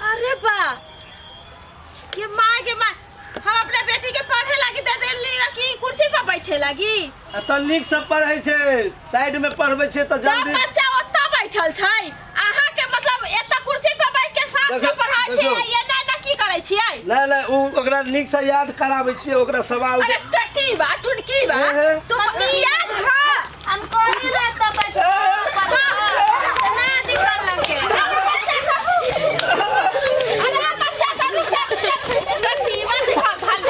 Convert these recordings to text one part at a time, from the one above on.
अरे बा ये माँ के माँ हम अपने बेटी के पढ़े लगी दे देली कि कुर्सी पर बैठे लगी त नीक से पढ़ै छै साइड में पढ़बै छै त जल्दी सब बच्चा ओत्ता बैठल छै अहाँ के मतलब एत्ता कुर्सी पर बैठ के साथ में पढ़ाई छै ये ना की करै छियै नहीं उ ओकरा नीक से याद कराबै छियै ओकरा सवाल अरे टट्टी बा टुटकी बा तू याद हां हमको ही रहता बच्चा ना दिखल लगे अरे बच्चा सब रुक जा टट्टी मत दिखा भाग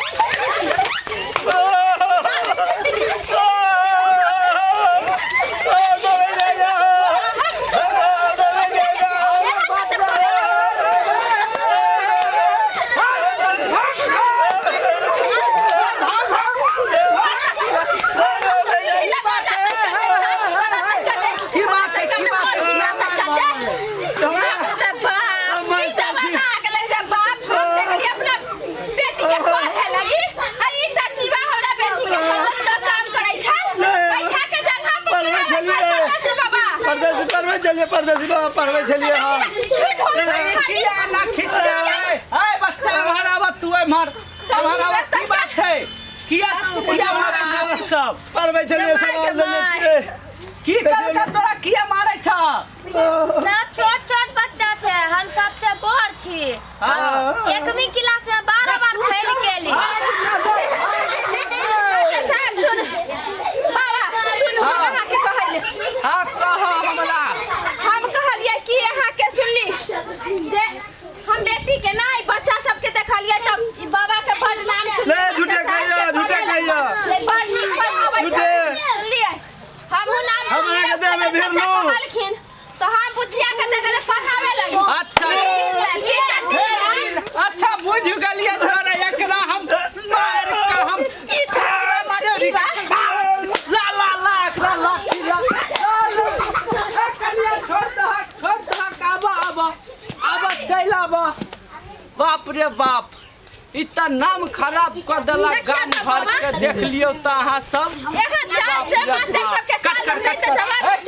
चलिए परदेसी बाबा पढ़वे चलिए हां किया ना खिस्सा ए बच्चा हमारा बात तू मार हमारा बात की बात है किया किया मारे सब पढ़वे चलिए सवाल देने छिए की कर के तोरा किया मारै छ सब छोट बच्चा छै हम सबसे बड़ छी एकमी क्लास में 12 बार फेल केली साहब सुन बाबा सुन बाबा के कहले हां कह हमरा हम कहलिए कि अहाँ के सुनली जे हम बेटी के नहीं बच्चा सब के देखलिए तब बाबा के बड़ नाम ले झूठे कहिया ले बड़ नीक बनाबै छै सुनलिए हम नाम हमरा के दे में भेर लो तो हम बुझिया के देले पढ़ावे लगी अच्छा बुझ गेलिए तोरा एकरा हम मार के हम ला ला ला एकरा ला छोड़ दे अब चल बाप रे बाप इतना नाम खराब कर देला गांव भर के देख लियो त अहाँ सब यहाँ चाय से मार के चाल नहीं तो जवाब